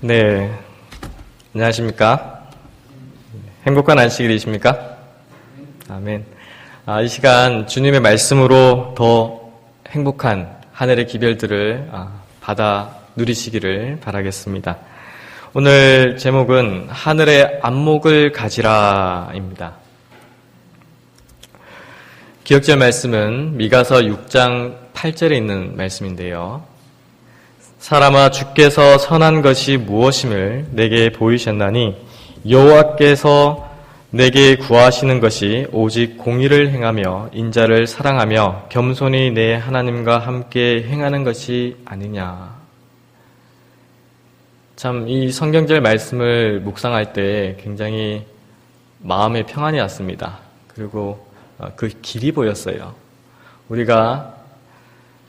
네, 안녕하십니까? 행복한 안식이 되십니까? 아멘. 이 시간 주님의 말씀으로 더 행복한 하늘의 기별들을 받아 누리시기를 바라겠습니다. 오늘 제목은 하늘의 안목을 가지라입니다. 기억절 말씀은 미가서 6장 8절에 있는 말씀인데요. 사람아, 주께서 선한 것이 무엇임을 내게 보이셨나니 여호와께서 내게 구하시는 것이 오직 공의를 행하며 인자를 사랑하며 겸손히 내 하나님과 함께 행하는 것이 아니냐. 참, 이 성경절 말씀을 묵상할 때 굉장히 마음에 평안이 왔습니다. 그리고 그 길이 보였어요. 우리가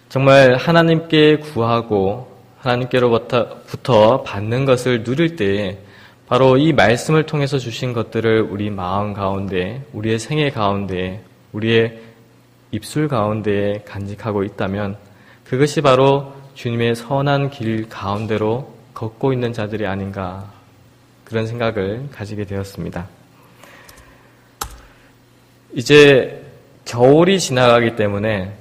정말 하나님께 구하고 하나님께로부터 받는 것을 누릴 때 바로 이 말씀을 통해서 주신 것들을 우리 마음 가운데, 우리의 생애 가운데, 우리의 입술 가운데 간직하고 있다면 그것이 바로 주님의 선한 길 가운데로 걷고 있는 자들이 아닌가, 그런 생각을 가지게 되었습니다. 이제 겨울이 지나가기 때문에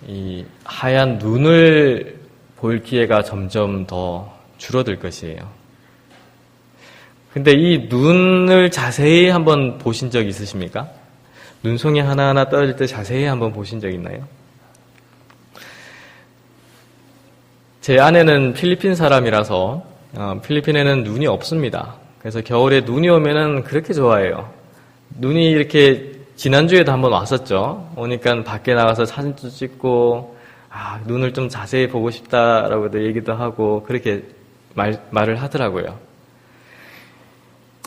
이 하얀 눈을 볼 기회가 점점 더 줄어들 것이에요. 근데 이 눈을 자세히 한번 보신 적 있으십니까? 눈송이 하나하나 떨어질 때 자세히 한번 보신 적 있나요? 제 아내는 필리핀 사람이라서 필리핀에는 눈이 없습니다. 그래서 겨울에 눈이 오면은 그렇게 좋아해요. 눈이 이렇게 지난주에도 한번 왔었죠. 오니까 밖에 나가서 사진도 찍고 눈을 좀 자세히 보고 싶다라고도 얘기도 하고 그렇게 말을 하더라고요.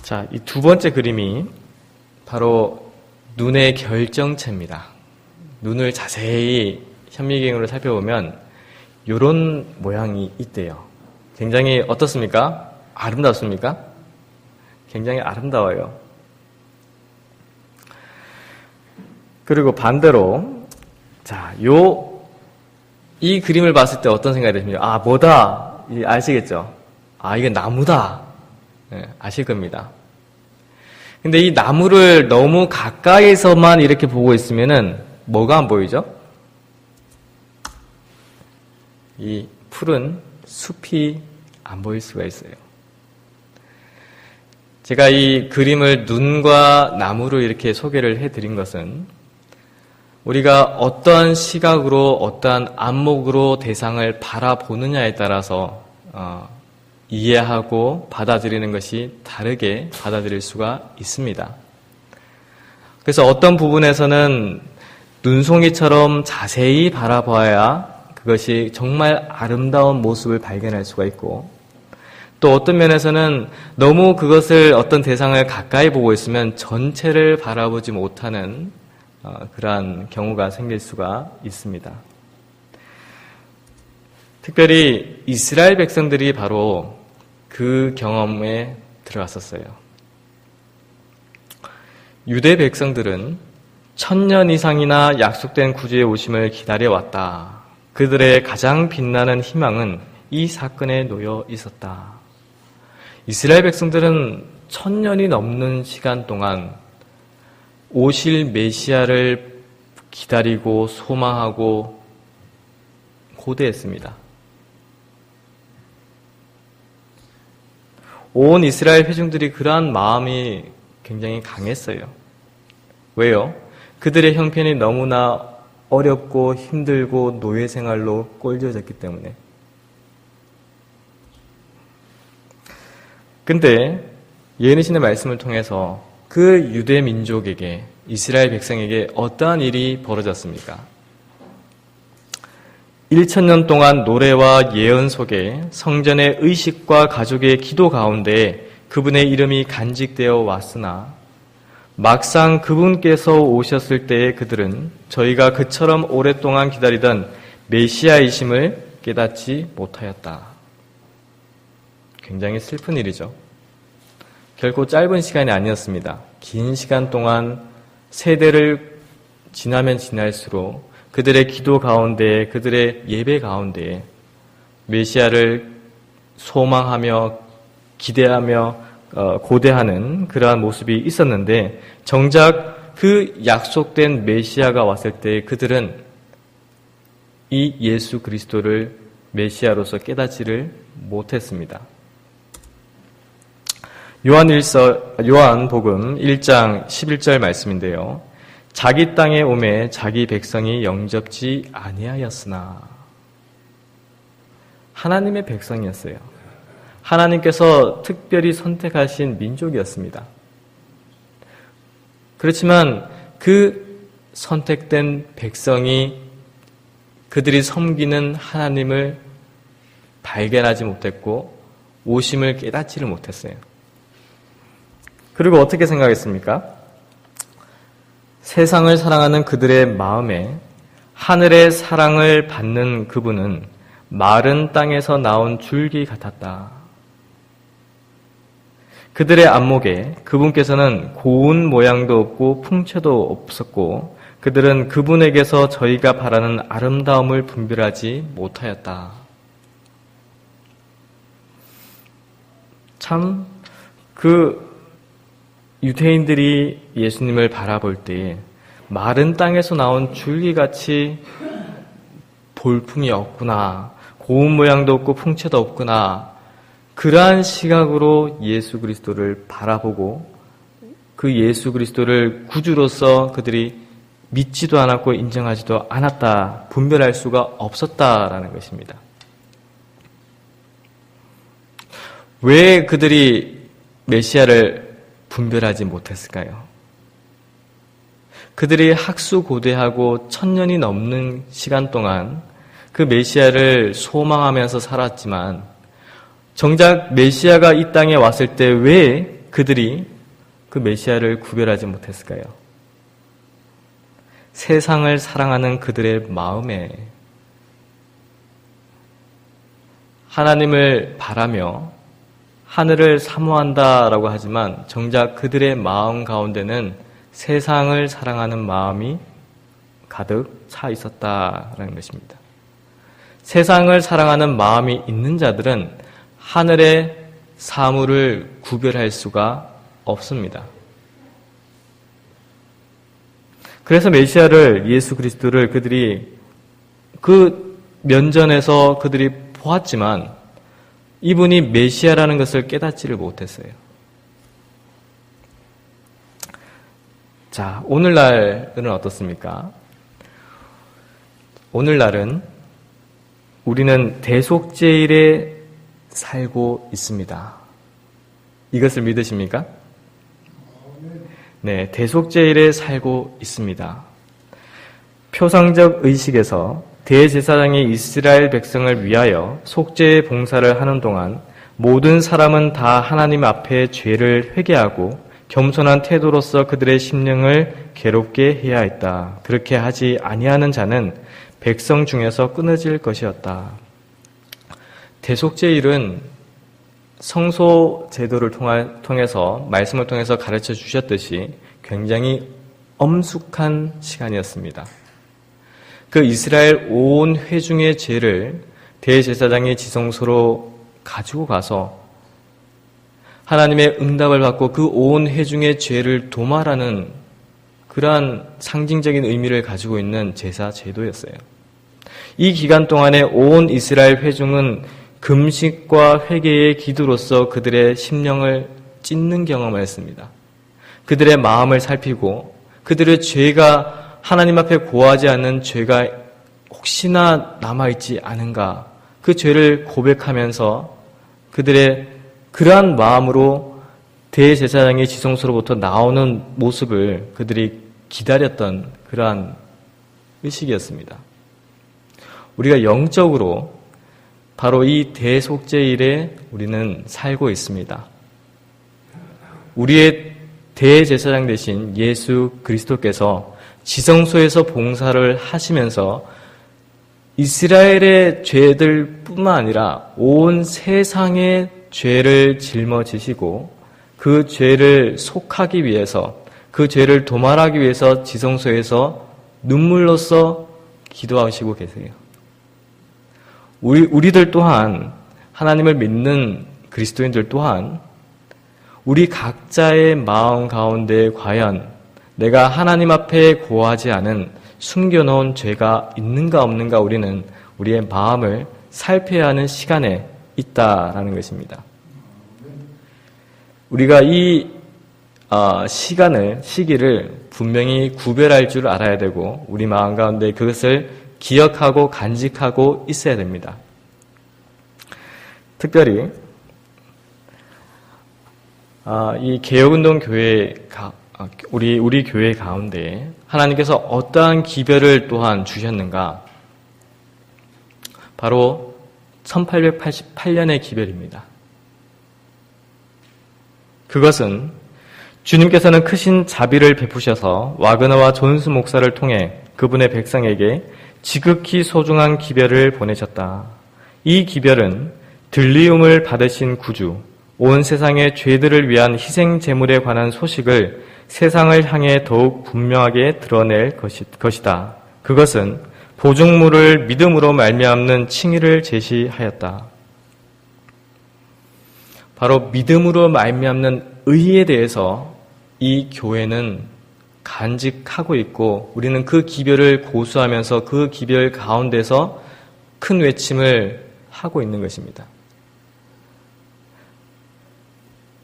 자, 이 두 번째 그림이 바로 눈의 결정체입니다. 눈을 자세히 현미경으로 살펴보면 이런 모양이 있대요. 굉장히 어떻습니까? 아름답습니까? 굉장히 아름다워요. 그리고 반대로 자, 이 그림을 봤을 때 어떤 생각이 드십니까? 뭐다. 아시겠죠? 이게 나무다. 네, 아실 겁니다. 근데 이 나무를 너무 가까이서만 이렇게 보고 있으면은 뭐가 안 보이죠? 이 푸른 숲이 안 보일 수가 있어요. 제가 이 그림을 눈과 나무로 이렇게 소개를 해드린 것은 우리가 어떠한 시각으로 어떠한 안목으로 대상을 바라보느냐에 따라서 이해하고 받아들이는 것이 다르게 받아들일 수가 있습니다. 그래서 어떤 부분에서는 눈송이처럼 자세히 바라봐야 그것이 정말 아름다운 모습을 발견할 수가 있고, 또 어떤 면에서는 너무 그것을 어떤 대상을 가까이 보고 있으면 전체를 바라보지 못하는 그러한 경우가 생길 수가 있습니다. 특별히 이스라엘 백성들이 바로 그 경험에 들어갔었어요. 유대 백성들은 1000년 이상이나 약속된 구주의 오심을 기다려왔다. 그들의 가장 빛나는 희망은 이 사건에 놓여 있었다. 이스라엘 백성들은 1000년이 넘는 시간 동안 오실 메시아를 기다리고 소망하고 고대했습니다. 온 이스라엘 회중들이 그러한 마음이 굉장히 강했어요. 왜요? 그들의 형편이 너무나 어렵고 힘들고 노예 생활로 꼴져졌기 때문에. 근데 예언의 말씀을 통해서 그 유대 민족에게, 이스라엘 백성에게 어떠한 일이 벌어졌습니까? 1000년 동안 노래와 예언 속에 성전의 의식과 가족의 기도 가운데 그분의 이름이 간직되어 왔으나 막상 그분께서 오셨을 때에 그들은 저희가 그처럼 오랫동안 기다리던 메시아이심을 깨닫지 못하였다. 굉장히 슬픈 일이죠. 결코 짧은 시간이 아니었습니다. 긴 시간 동안 세대를 지나면 지날수록 그들의 기도 가운데, 그들의 예배 가운데 메시아를 소망하며 기대하며 고대하는 그러한 모습이 있었는데 정작 그 약속된 메시아가 왔을 때 그들은 이 예수 그리스도를 메시아로서 깨닫지를 못했습니다. 요한복음 1장 11절 말씀인데요. 자기 땅에 오매 자기 백성이 영접지 아니하였으나 하나님의 백성이었어요. 하나님께서 특별히 선택하신 민족이었습니다. 그렇지만 그 선택된 백성이 그들이 섬기는 하나님을 발견하지 못했고 오심을 깨닫지를 못했어요. 그리고 어떻게 생각했습니까? 세상을 사랑하는 그들의 마음에 하늘의 사랑을 받는 그분은 마른 땅에서 나온 줄기 같았다. 그들의 안목에 그분께서는 고운 모양도 없고 풍채도 없었고 그들은 그분에게서 저희가 바라는 아름다움을 분별하지 못하였다. 참, 유대인들이 예수님을 바라볼 때 마른 땅에서 나온 줄기같이 볼품이 없구나, 고운 모양도 없고 풍채도 없구나, 그러한 시각으로 예수 그리스도를 바라보고 그 예수 그리스도를 구주로서 그들이 믿지도 않았고 인정하지도 않았다, 분별할 수가 없었다라는 것입니다. 왜 그들이 메시아를 분별하지 못했을까요? 그들이 학수고대하고 1000년이 넘는 시간 동안 그 메시아를 소망하면서 살았지만 정작 메시아가 이 땅에 왔을 때 왜 그들이 그 메시아를 구별하지 못했을까요? 세상을 사랑하는 그들의 마음에 하나님을 바라며 하늘을 사모한다라고 하지만 정작 그들의 마음 가운데는 세상을 사랑하는 마음이 가득 차 있었다라는 것입니다. 세상을 사랑하는 마음이 있는 자들은 하늘의 사물을 구별할 수가 없습니다. 그래서 메시아를, 예수 그리스도를 그들이 그 면전에서 그들이 보았지만 이분이 메시아라는 것을 깨닫지를 못했어요. 자, 오늘날은 어떻습니까? 오늘날은 우리는 대속죄일에 살고 있습니다. 이것을 믿으십니까? 네, 대속죄일에 살고 있습니다. 표상적 의식에서 대제사장이 이스라엘 백성을 위하여 속죄의 봉사를 하는 동안 모든 사람은 다 하나님 앞에 죄를 회개하고 겸손한 태도로서 그들의 심령을 괴롭게 해야 했다. 그렇게 하지 아니하는 자는 백성 중에서 끊어질 것이었다. 대속죄일은 성소 제도를 통해서 말씀을 통해서 가르쳐 주셨듯이 굉장히 엄숙한 시간이었습니다. 그 이스라엘 온 회중의 죄를 대제사장이 지성소로 가지고 가서 하나님의 응답을 받고 그 온 회중의 죄를 도말하는 그러한 상징적인 의미를 가지고 있는 제사 제도였어요. 이 기간 동안에 온 이스라엘 회중은 금식과 회개의 기도로서 그들의 심령을 찢는 경험을 했습니다. 그들의 마음을 살피고 그들의 죄가 하나님 앞에 고하지 않는 죄가 혹시나 남아있지 않은가, 그 죄를 고백하면서 그들의 그러한 마음으로 대제사장의 지성소로부터 나오는 모습을 그들이 기다렸던 그러한 의식이었습니다. 우리가 영적으로 바로 이 대속죄일에 우리는 살고 있습니다. 우리의 대제사장 되신 예수 그리스도께서 지성소에서 봉사를 하시면서 이스라엘의 죄들뿐만 아니라 온 세상의 죄를 짊어지시고 그 죄를 속하기 위해서, 그 죄를 도말하기 위해서 지성소에서 눈물로써 기도하시고 계세요. 우리들 또한 하나님을 믿는 그리스도인들 또한 우리 각자의 마음 가운데 과연 내가 하나님 앞에 고하지 않은 숨겨놓은 죄가 있는가 없는가 우리는 우리의 마음을 살펴야 하는 시간에 있다라는 것입니다. 우리가 이 시기를 분명히 구별할 줄 알아야 되고 우리 마음 가운데 그것을 기억하고 간직하고 있어야 됩니다. 특별히 이 개혁운동 교회 우리 교회 가운데 하나님께서 어떠한 기별을 또한 주셨는가? 바로 1888년의 기별입니다. 그것은 주님께서는 크신 자비를 베푸셔서 와그너와 존스 목사를 통해 그분의 백성에게 지극히 소중한 기별을 보내셨다. 이 기별은 들리움을 받으신 구주, 온 세상의 죄들을 위한 희생 제물에 관한 소식을 세상을 향해 더욱 분명하게 드러낼 것이다. 그것은 보증물을 믿음으로 말미암는 칭의를 제시하였다. 바로 믿음으로 말미암는 의에 대해서 이 교회는 간직하고 있고 우리는 그 기별을 고수하면서 그 기별 가운데서 큰 외침을 하고 있는 것입니다.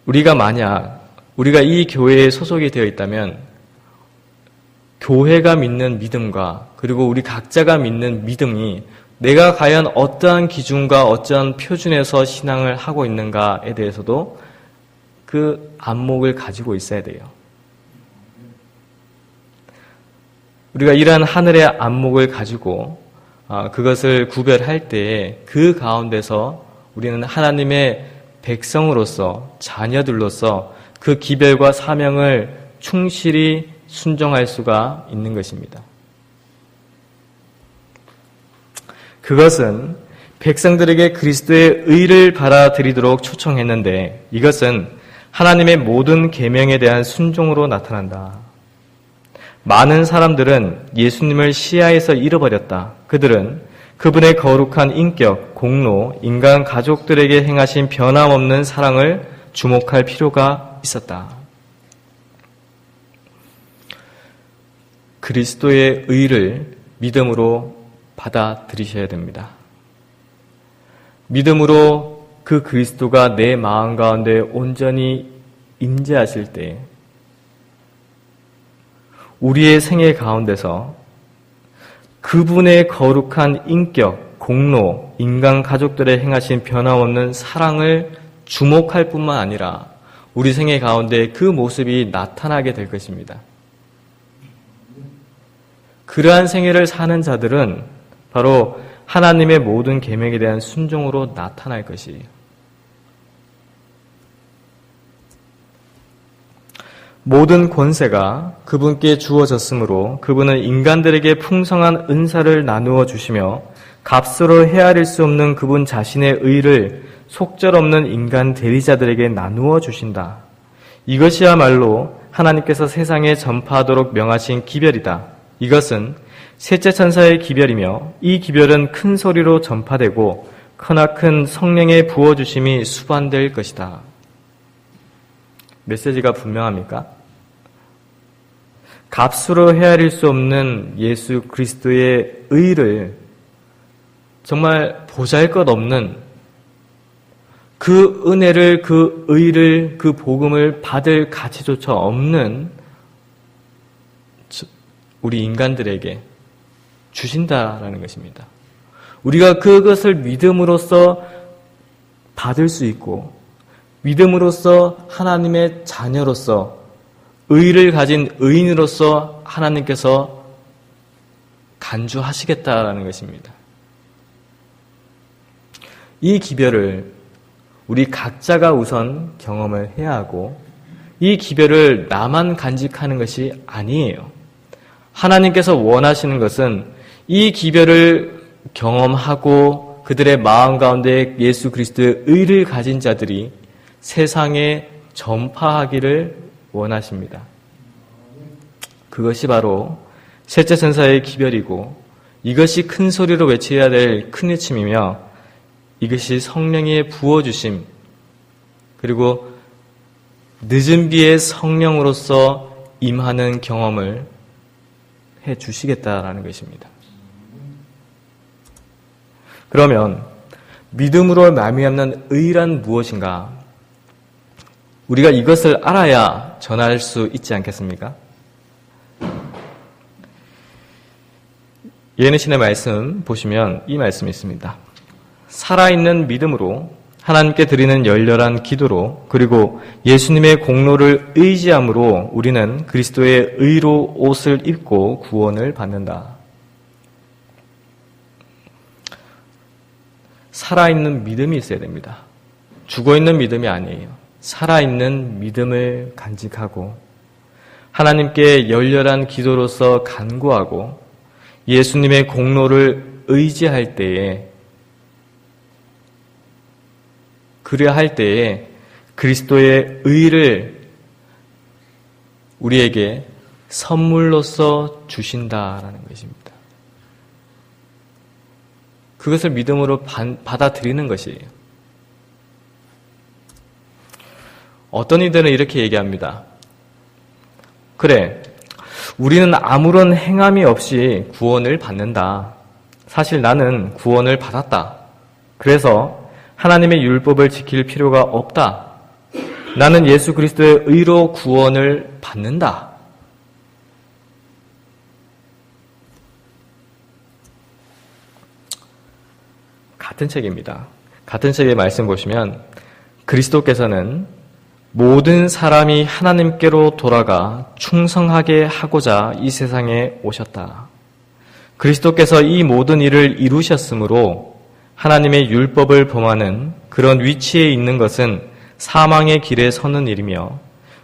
우리가 이 교회에 소속이 되어 있다면 교회가 믿는 믿음과 그리고 우리 각자가 믿는 믿음이 내가 과연 어떠한 기준과 어떠한 표준에서 신앙을 하고 있는가에 대해서도 그 안목을 가지고 있어야 돼요. 우리가 이러한 하늘의 안목을 가지고 그것을 구별할 때 그 가운데서 우리는 하나님의 백성으로서 자녀들로서 그 기별과 사명을 충실히 순종할 수가 있는 것입니다. 그것은 백성들에게 그리스도의 의를 받아들이도록 초청했는데 이것은 하나님의 모든 계명에 대한 순종으로 나타난다. 많은 사람들은 예수님을 시야에서 잃어버렸다. 그들은 그분의 거룩한 인격, 공로, 인간 가족들에게 행하신 변함없는 사랑을 주목할 필요가 있었다. 그리스도의 의를 믿음으로 받아들이셔야 됩니다. 믿음으로 그 그리스도가 내 마음 가운데 온전히 임재하실 때 우리의 생애 가운데서 그분의 거룩한 인격, 공로, 인간 가족들의 행하신 변함없는 사랑을 주목할 뿐만 아니라 우리 생애 가운데 그 모습이 나타나게 될 것입니다. 그러한 생애를 사는 자들은 바로 하나님의 모든 계명에 대한 순종으로 나타날 것이에요. 모든 권세가 그분께 주어졌으므로 그분은 인간들에게 풍성한 은사를 나누어 주시며 값으로 헤아릴 수 없는 그분 자신의 의를 속절없는 인간 대리자들에게 나누어 주신다. 이것이야말로 하나님께서 세상에 전파하도록 명하신 기별이다. 이것은 셋째 천사의 기별이며 이 기별은 큰 소리로 전파되고 크나큰 성령의 부어주심이 수반될 것이다. 메시지가 분명합니까? 값으로 헤아릴 수 없는 예수 그리스도의 의를 정말 보잘것없는 그 은혜를, 그 의를, 그 복음을 받을 가치조차 없는 우리 인간들에게 주신다라는 것입니다. 우리가 그것을 믿음으로써 받을 수 있고 믿음으로써 하나님의 자녀로서 의를 가진 의인으로서 하나님께서 간주하시겠다라는 것입니다. 이 기별을 우리 각자가 우선 경험을 해야 하고 이 기별을 나만 간직하는 것이 아니에요. 하나님께서 원하시는 것은 이 기별을 경험하고 그들의 마음 가운데 예수 그리스도의 의를 가진 자들이 세상에 전파하기를 원하십니다. 그것이 바로 셋째 천사의 기별이고 이것이 큰 소리로 외쳐야 될 큰 외침이며 이것이 성령의 부어주심, 그리고 늦은 비의 성령으로서 임하는 경험을 해 주시겠다라는 것입니다. 그러면 믿음으로 말미암는 의란 무엇인가? 우리가 이것을 알아야 전할 수 있지 않겠습니까? 예언의 말씀 보시면 이 말씀이 있습니다. 살아있는 믿음으로 하나님께 드리는 열렬한 기도로 그리고 예수님의 공로를 의지함으로 우리는 그리스도의 의로 옷을 입고 구원을 받는다. 살아있는 믿음이 있어야 됩니다. 죽어있는 믿음이 아니에요. 살아있는 믿음을 간직하고 하나님께 열렬한 기도로서 간구하고 예수님의 공로를 의지할 때에 그래야 할 때에 그리스도의 의를 우리에게 선물로서 주신다라는 것입니다. 그것을 믿음으로 받아들이는 것이에요. 어떤 이들은 이렇게 얘기합니다. 그래, 우리는 아무런 행함이 없이 구원을 받는다. 사실 나는 구원을 받았다. 그래서 하나님의 율법을 지킬 필요가 없다. 나는 예수 그리스도의 의로 구원을 받는다. 같은 책입니다. 같은 책의 말씀 보시면 그리스도께서는 모든 사람이 하나님께로 돌아가 충성하게 하고자 이 세상에 오셨다. 그리스도께서 이 모든 일을 이루셨으므로 하나님의 율법을 범하는 그런 위치에 있는 것은 사망의 길에 서는 일이며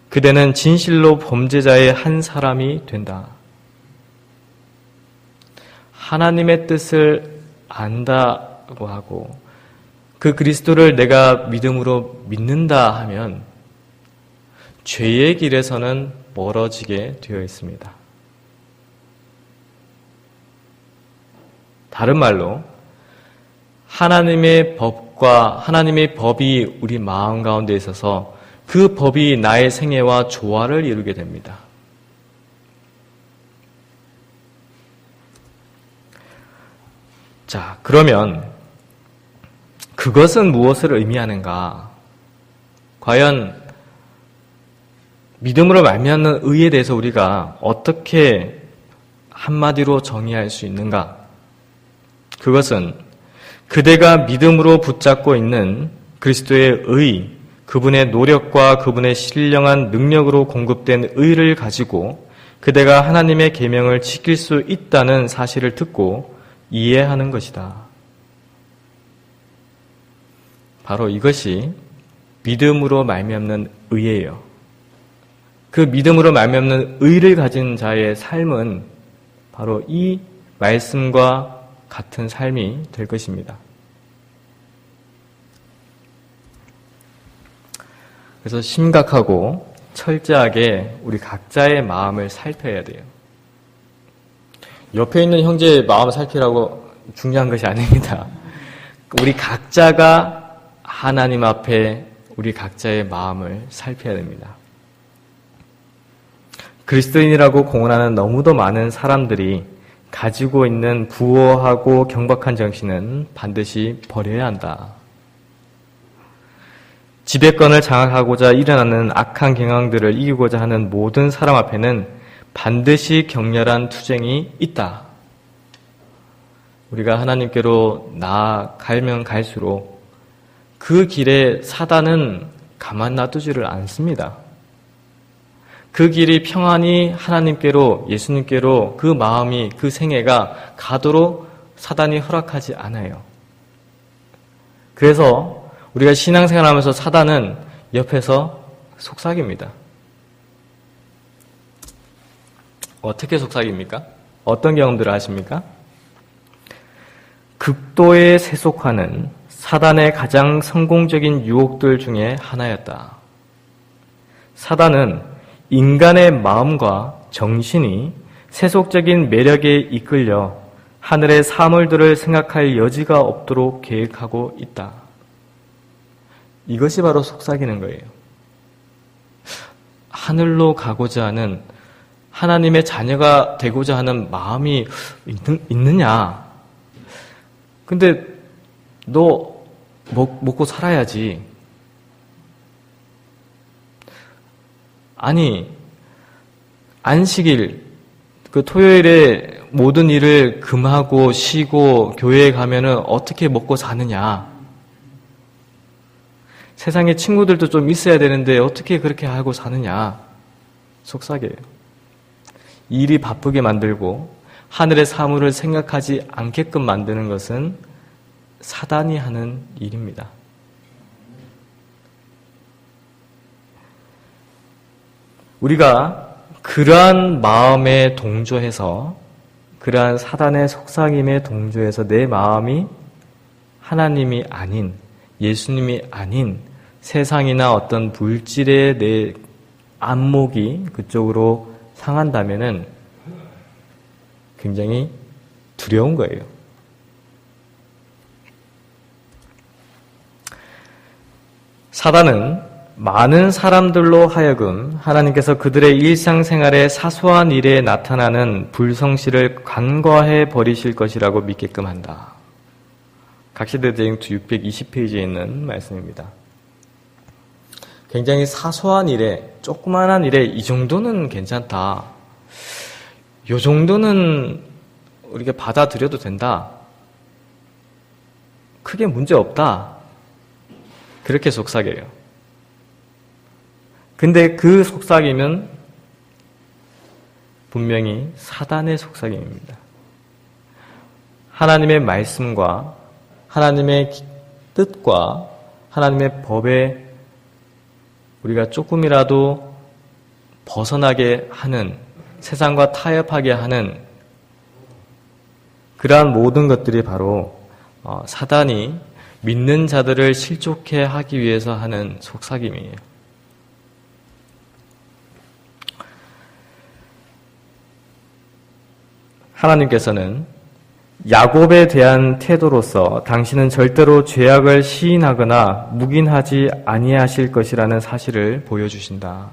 그대는 진실로 범죄자의 한 사람이 된다. 하나님의 뜻을 안다고 하고 그 그리스도를 내가 믿음으로 믿는다 하면 죄의 길에서는 멀어지게 되어 있습니다. 다른 말로 하나님의 법과 하나님의 법이 우리 마음 가운데 있어서 그 법이 나의 생애와 조화를 이루게 됩니다. 자, 그러면 그것은 무엇을 의미하는가? 과연 믿음으로 말미암는 의에 대해서 우리가 어떻게 한마디로 정의할 수 있는가? 그것은 그대가 믿음으로 붙잡고 있는 그리스도의 의, 그분의 노력과 그분의 신령한 능력으로 공급된 의를 가지고 그대가 하나님의 계명을 지킬 수 있다는 사실을 듣고 이해하는 것이다. 바로 이것이 믿음으로 말미암는 의예요. 그 믿음으로 말미암는 의를 가진 자의 삶은 바로 이 말씀과 같은 삶이 될 것입니다. 그래서 심각하고 철저하게 우리 각자의 마음을 살펴야 돼요. 옆에 있는 형제의 마음을 살피라고 중요한 것이 아닙니다. 우리 각자가 하나님 앞에 우리 각자의 마음을 살펴야 됩니다. 그리스도인이라고 공언하는 너무도 많은 사람들이 가지고 있는 부호하고 경박한 정신은 반드시 버려야 한다. 지배권을 장악하고자 일어나는 악한 경향들을 이기고자 하는 모든 사람 앞에는 반드시 격렬한 투쟁이 있다. 우리가 하나님께로 나아가면 갈수록 그 길에 사단은 가만 놔두지를 않습니다. 그 길이 평안히 하나님께로, 예수님께로 그 마음이, 그 생애가 가도록 사단이 허락하지 않아요. 그래서 우리가 신앙생활하면서 사단은 옆에서 속삭입니다. 어떻게 속삭입니까? 어떤 경험들을 하십니까? 극도의 세속화는 사단의 가장 성공적인 유혹들 중에 하나였다. 사단은 인간의 마음과 정신이 세속적인 매력에 이끌려 하늘의 사물들을 생각할 여지가 없도록 계획하고 있다. 이것이 바로 속삭이는 거예요. 하늘로 가고자 하는, 하나님의 자녀가 되고자 하는 마음이 있느냐? 근데 너 먹고 살아야지. 아니, 안식일, 그 토요일에 모든 일을 금하고 쉬고 교회에 가면은 어떻게 먹고 사느냐? 세상에 친구들도 좀 있어야 되는데 어떻게 그렇게 하고 사느냐? 속삭여요. 일이 바쁘게 만들고 하늘의 사물을 생각하지 않게끔 만드는 것은 사단이 하는 일입니다. 우리가 그러한 마음에 동조해서, 그러한 사단의 속삭임에 동조해서 내 마음이 하나님이 아닌, 예수님이 아닌 세상이나 어떤 물질의 내 안목이 그쪽으로 상한다면은 굉장히 두려운 거예요. 사단은 많은 사람들로 하여금 하나님께서 그들의 일상생활의 사소한 일에 나타나는 불성실을 간과해 버리실 것이라고 믿게끔 한다. 각시대대행투 620페이지에 있는 말씀입니다. 굉장히 사소한 일에, 조그만한 일에 이 정도는 괜찮다. 요 정도는 우리가 받아들여도 된다. 크게 문제 없다. 그렇게 속삭여요. 근데 그 속삭임은 분명히 사단의 속삭임입니다. 하나님의 말씀과 하나님의 뜻과 하나님의 법에 우리가 조금이라도 벗어나게 하는, 세상과 타협하게 하는 그러한 모든 것들이 바로 사단이 믿는 자들을 실족해 하기 위해서 하는 속삭임이에요. 하나님께서는 야곱에 대한 태도로서 당신은 절대로 죄악을 시인하거나 묵인하지 아니하실 것이라는 사실을 보여주신다.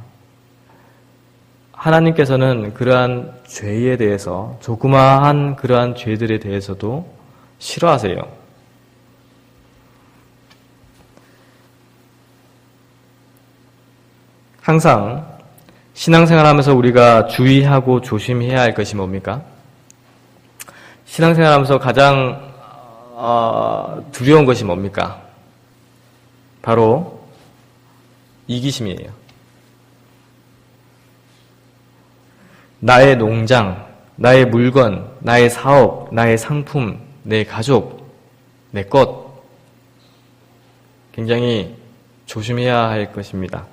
하나님께서는 그러한 죄에 대해서, 조그마한 그러한 죄들에 대해서도 싫어하세요. 항상 신앙생활하면서 우리가 주의하고 조심해야 할 것이 뭡니까? 신앙생활하면서 가장 두려운 것이 뭡니까? 바로 이기심이에요. 나의 농장, 나의 물건, 나의 사업, 나의 상품, 내 가족, 내 것, 굉장히 조심해야 할 것입니다.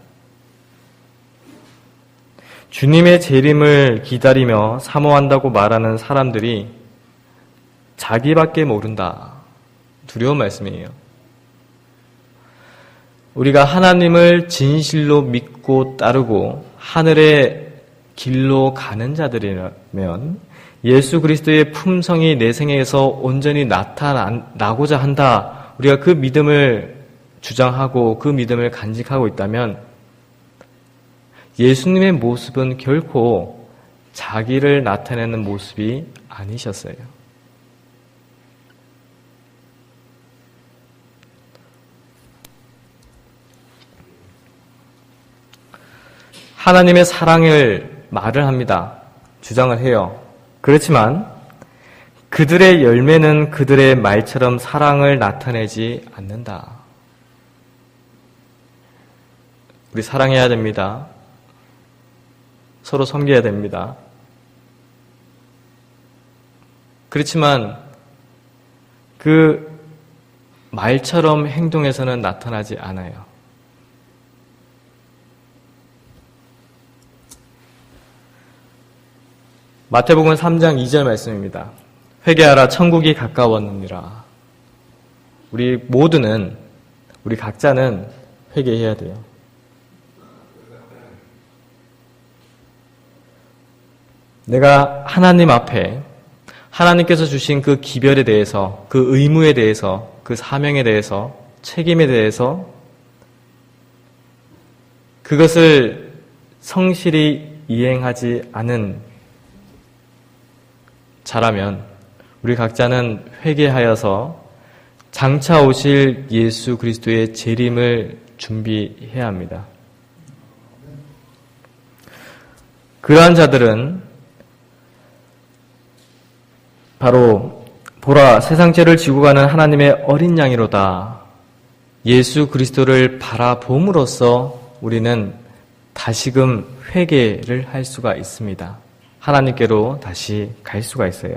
주님의 재림을 기다리며 사모한다고 말하는 사람들이 자기밖에 모른다. 두려운 말씀이에요. 우리가 하나님을 진실로 믿고 따르고 하늘의 길로 가는 자들이라면 예수 그리스도의 품성이 내 생애에서 온전히 나타나고자 한다. 우리가 그 믿음을 주장하고 그 믿음을 간직하고 있다면 예수님의 모습은 결코 자기를 나타내는 모습이 아니셨어요. 하나님의 사랑을 말을 합니다. 주장을 해요. 그렇지만 그들의 열매는 그들의 말처럼 사랑을 나타내지 않는다. 우리 사랑해야 됩니다. 서로 섬겨야 됩니다. 그렇지만 그 말처럼 행동에서는 나타나지 않아요. 마태복음 3장 2절 말씀입니다. 회개하라 천국이 가까웠느니라. 우리 모두는, 우리 각자는 회개해야 돼요. 내가 하나님 앞에 하나님께서 주신 그 기별에 대해서, 그 의무에 대해서, 그 사명에 대해서, 책임에 대해서 그것을 성실히 이행하지 않은 자라면 우리 각자는 회개하여서 장차 오실 예수 그리스도의 재림을 준비해야 합니다. 그러한 자들은 바로 보라 세상 죄를 지고 가는 하나님의 어린 양이로다. 예수 그리스도를 바라봄으로써 우리는 다시금 회개를 할 수가 있습니다. 하나님께로 다시 갈 수가 있어요.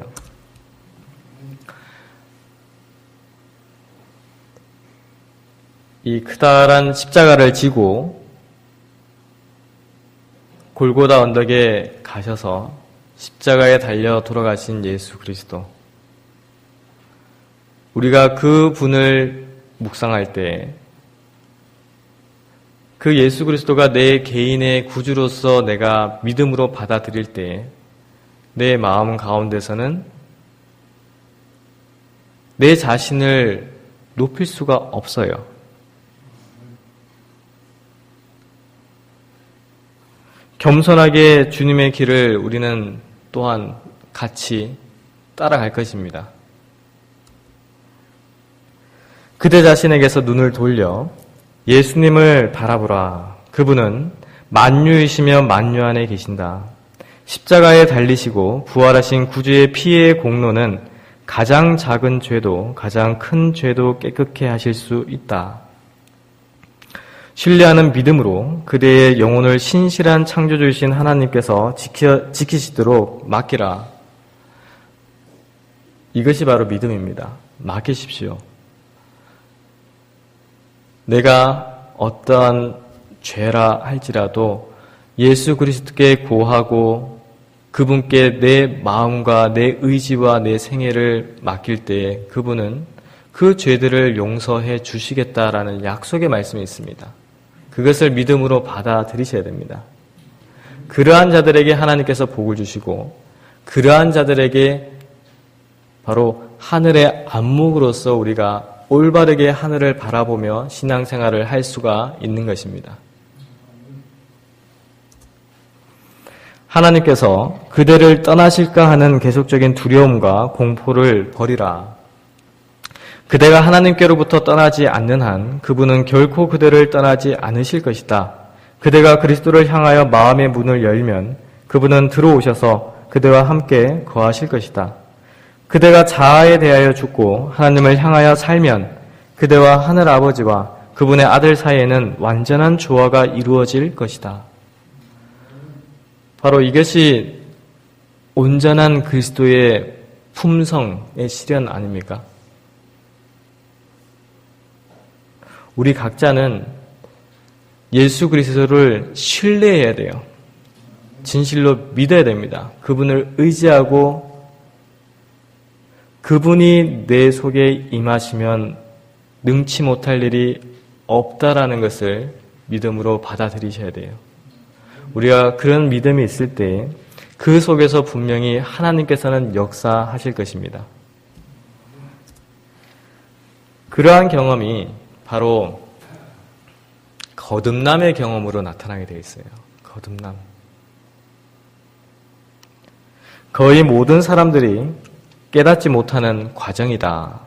이 크다란 십자가를 지고 골고다 언덕에 가셔서 십자가에 달려 돌아가신 예수 그리스도. 우리가 그 분을 묵상할 때 그 예수 그리스도가 내 개인의 구주로서 내가 믿음으로 받아들일 때 내 마음 가운데서는 내 자신을 높일 수가 없어요. 겸손하게 주님의 길을 우리는 또한 같이 따라갈 것입니다. 그대 자신에게서 눈을 돌려 예수님을 바라보라. 그분은 만유이시며 만유 안에 계신다. 십자가에 달리시고 부활하신 구주의 피의 공로는 가장 작은 죄도 가장 큰 죄도 깨끗게 하실 수 있다. 신뢰하는 믿음으로 그대의 영혼을 신실한 창조주이신 하나님께서 지키시도록 맡기라. 이것이 바로 믿음입니다. 맡기십시오. 내가 어떠한 죄라 할지라도 예수 그리스도께 고하고 그분께 내 마음과 내 의지와 내 생애를 맡길 때 그분은 그 죄들을 용서해 주시겠다라는 약속의 말씀이 있습니다. 그것을 믿음으로 받아들이셔야 됩니다. 그러한 자들에게 하나님께서 복을 주시고 그러한 자들에게 바로 하늘의 안목으로서 우리가 올바르게 하늘을 바라보며 신앙생활을 할 수가 있는 것입니다. 하나님께서 그대를 떠나실까 하는 계속적인 두려움과 공포를 버리라. 그대가 하나님께로부터 떠나지 않는 한 그분은 결코 그대를 떠나지 않으실 것이다. 그대가 그리스도를 향하여 마음의 문을 열면 그분은 들어오셔서 그대와 함께 거하실 것이다. 그대가 자아에 대하여 죽고 하나님을 향하여 살면 그대와 하늘 아버지와 그분의 아들 사이에는 완전한 조화가 이루어질 것이다. 바로 이것이 온전한 그리스도의 품성의 실현 아닙니까? 우리 각자는 예수 그리스도를 신뢰해야 돼요. 진실로 믿어야 됩니다. 그분을 의지하고 그분이 내 속에 임하시면 능치 못할 일이 없다라는 것을 믿음으로 받아들이셔야 돼요. 우리가 그런 믿음이 있을 때 그 속에서 분명히 하나님께서는 역사하실 것입니다. 그러한 경험이 바로 거듭남의 경험으로 나타나게 되어 있어요. 거듭남. 거의 모든 사람들이 깨닫지 못하는 과정이다.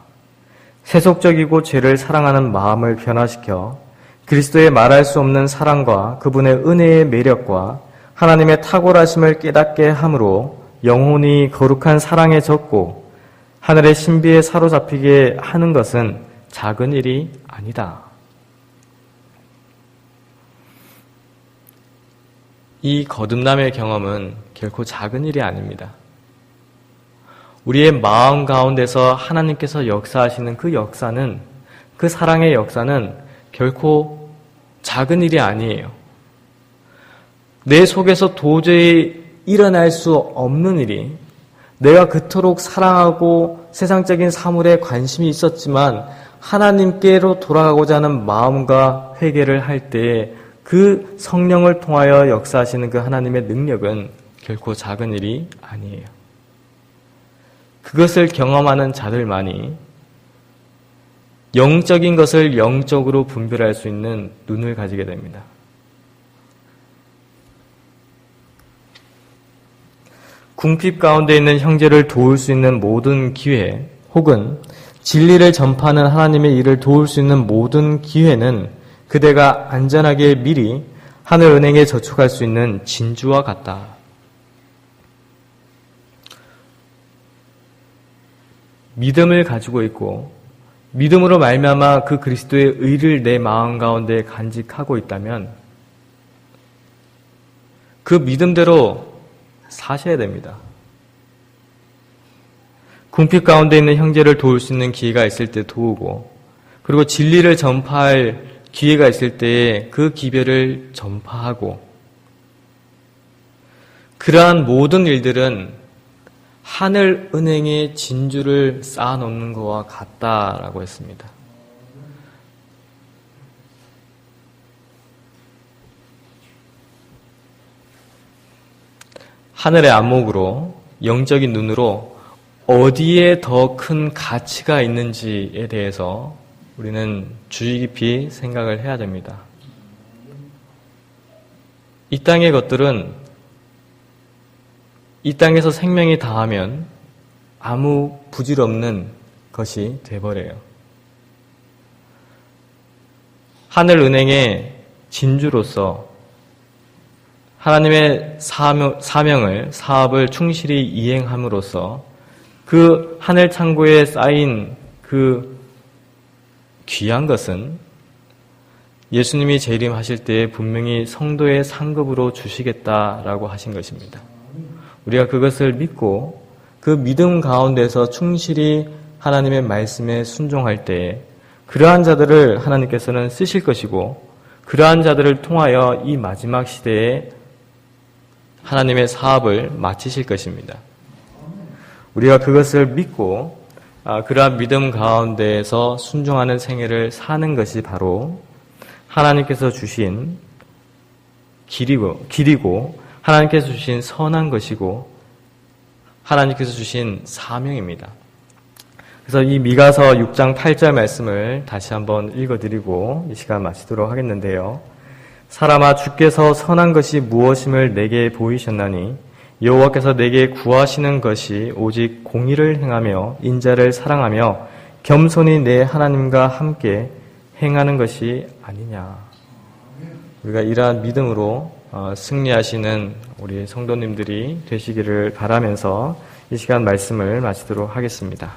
세속적이고 죄를 사랑하는 마음을 변화시켜 그리스도의 말할 수 없는 사랑과 그분의 은혜의 매력과 하나님의 탁월하심을 깨닫게 함으로 영혼이 거룩한 사랑에 젖고 하늘의 신비에 사로잡히게 하는 것은 작은 일이 아니다. 이 거듭남의 경험은 결코 작은 일이 아닙니다. 우리의 마음 가운데서 하나님께서 역사하시는 그 역사는, 그 사랑의 역사는 결코 작은 일이 아니에요. 내 속에서 도저히 일어날 수 없는 일이, 내가 그토록 사랑하고 세상적인 사물에 관심이 있었지만 하나님께로 돌아가고자 하는 마음과 회개를 할 때 그 성령을 통하여 역사하시는 그 하나님의 능력은 결코 작은 일이 아니에요. 그것을 경험하는 자들만이 영적인 것을 영적으로 분별할 수 있는 눈을 가지게 됩니다. 궁핍 가운데 있는 형제를 도울 수 있는 모든 기회, 혹은 진리를 전파하는 하나님의 일을 도울 수 있는 모든 기회는 그대가 안전하게 미리 하늘 은행에 저축할 수 있는 진주와 같다. 믿음을 가지고 있고 믿음으로 말미암아 그 그리스도의 의를 내 마음 가운데 간직하고 있다면 그 믿음대로 사셔야 됩니다. 궁핍 가운데 있는 형제를 도울 수 있는 기회가 있을 때 도우고, 그리고 진리를 전파할 기회가 있을 때에 그 기별을 전파하고, 그러한 모든 일들은 하늘 은행에 진주를 쌓아놓는 것과 같다라고 했습니다. 하늘의 안목으로, 영적인 눈으로 어디에 더 큰 가치가 있는지에 대해서 우리는 주의 깊이 생각을 해야 됩니다. 이 땅의 것들은 이 땅에서 생명이 다하면 아무 부질없는 것이 돼버려요. 하늘 은행의 진주로서 하나님의 사업을 충실히 이행함으로써 그 하늘 창고에 쌓인 그 귀한 것은 예수님이 재림하실 때 분명히 성도의 상급으로 주시겠다라고 하신 것입니다. 우리가 그것을 믿고 그 믿음 가운데서 충실히 하나님의 말씀에 순종할 때 그러한 자들을 하나님께서는 쓰실 것이고, 그러한 자들을 통하여 이 마지막 시대에 하나님의 사업을 마치실 것입니다. 우리가 그것을 믿고 그러한 믿음 가운데에서 순종하는 생애를 사는 것이 바로 하나님께서 주신 길이고 하나님께서 주신 선한 것이고 하나님께서 주신 사명입니다. 그래서 이 미가서 6장 8절 말씀을 다시 한번 읽어드리고 이 시간 마치도록 하겠는데요. 사람아, 주께서 선한 것이 무엇임을 내게 보이셨나니 여호와께서 내게 구하시는 것이 오직 공의를 행하며 인자를 사랑하며 겸손히 내 하나님과 함께 행하는 것이 아니냐. 우리가 이러한 믿음으로 승리하시는 우리 성도님들이 되시기를 바라면서 이 시간 말씀을 마치도록 하겠습니다.